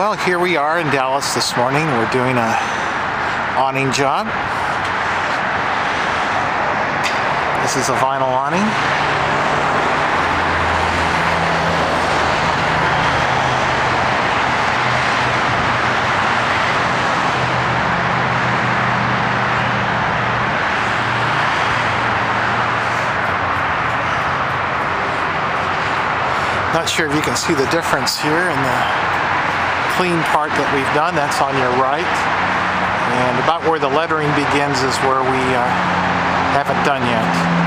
Well, here we are in Dallas this morning. We're doing a awning job. This is a vinyl awning. Not sure if you can see the difference here in the clean part that we've done. That's on your right. And about where the lettering begins is where we haven't done yet.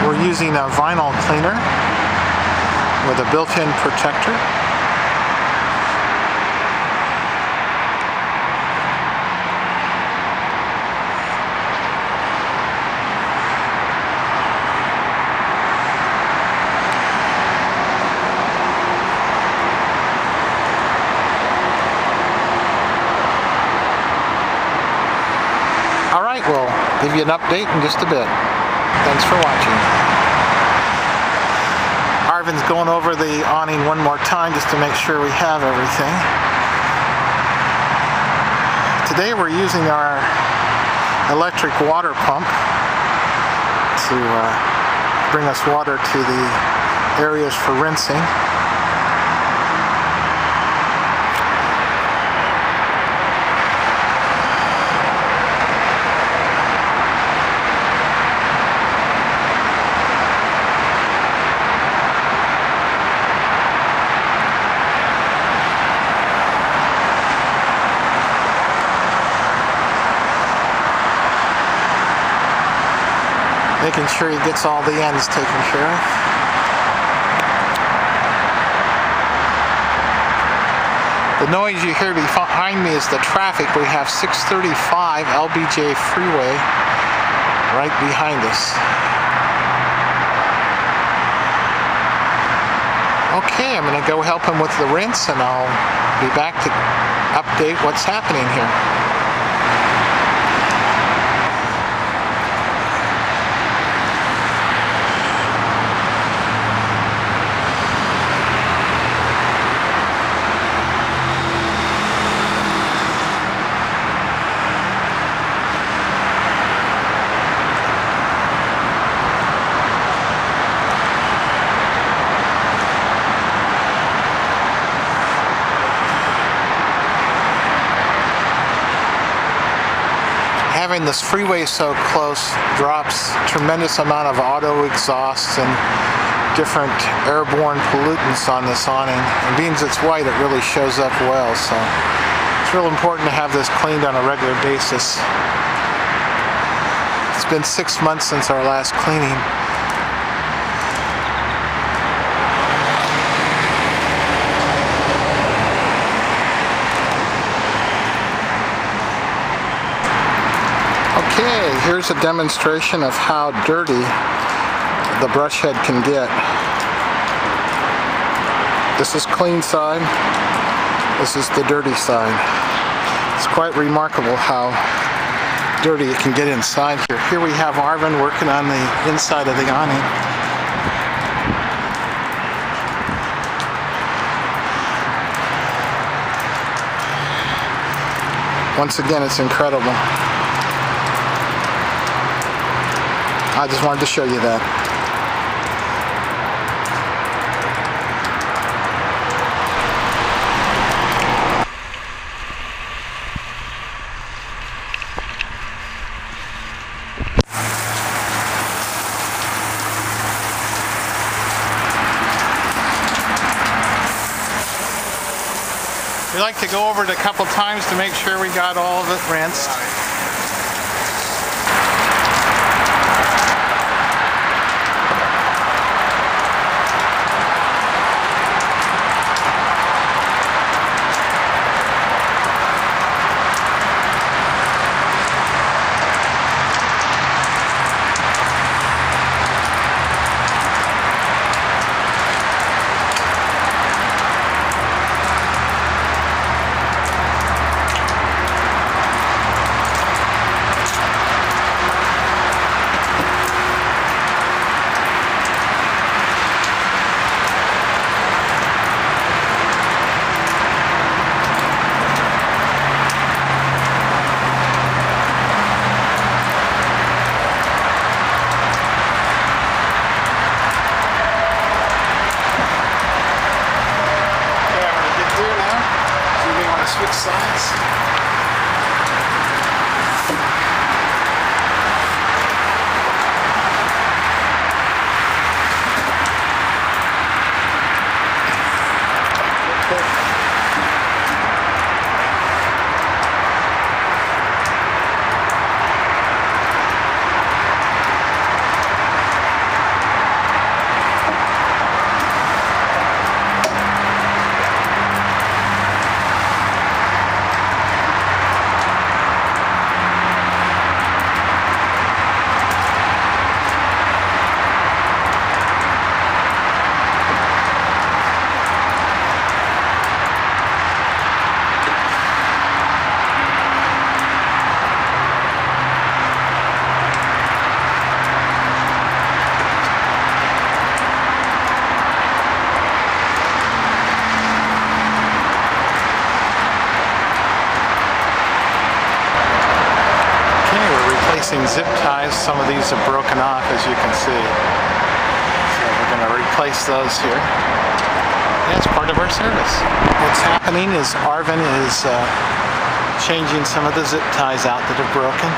We're using a vinyl cleaner with a built-in protector. All right, we'll give you an update in just a bit. Thanks for watching. Arvin's going over the awning one more time just to make sure we have everything. Today we're using our electric water pump to bring us water to the areas for rinsing. Making sure he gets all the ends taken care of. The noise you hear behind me is the traffic. We have 635 LBJ freeway right behind us. Okay, I'm going to go help him with the rinse and I'll be back to update what's happening here. Having this freeway so close drops tremendous amount of auto exhausts and different airborne pollutants on this awning. And being it's white, it really shows up well. So it's real important to have this cleaned on a regular basis. It's been 6 months since our last cleaning. Okay, here's a demonstration of how dirty the brush head can get. This is clean side, this is the dirty side. It's quite remarkable how dirty it can get inside here. Here we have Arvin working on the inside of the awning. Once again, it's incredible. I just wanted to show you that. We like to go over it a couple times to make sure we got all of it rinsed. switch sides. Zip ties, some of these are broken off, as you can see. So we're going to replace those here. That's part of our service. What's happening is Arvin is changing some of the zip ties out that have broken.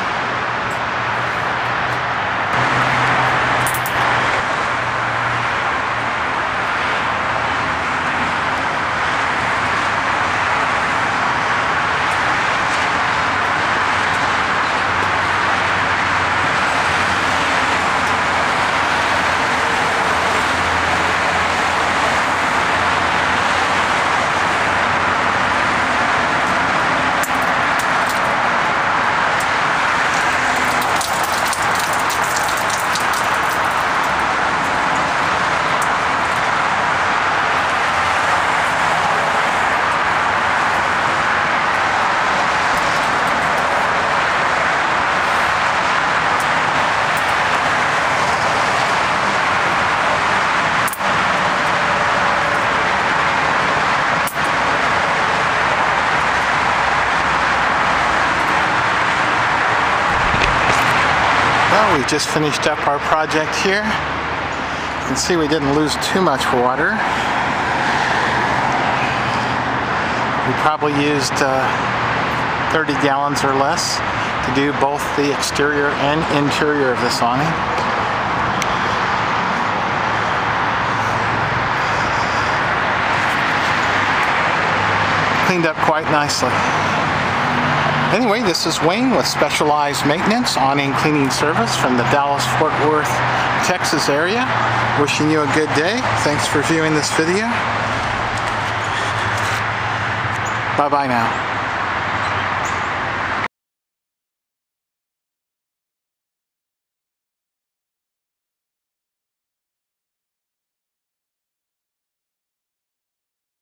We just finished up our project here. You can see we didn't lose too much water. We probably used 30 gallons or less to do both the exterior and interior of this awning. Cleaned up quite nicely. Anyway, this is Wayne with Specialized Maintenance Awning Cleaning Service from the Dallas-Fort Worth, Texas area. Wishing you a good day. Thanks for viewing this video. Bye-bye now.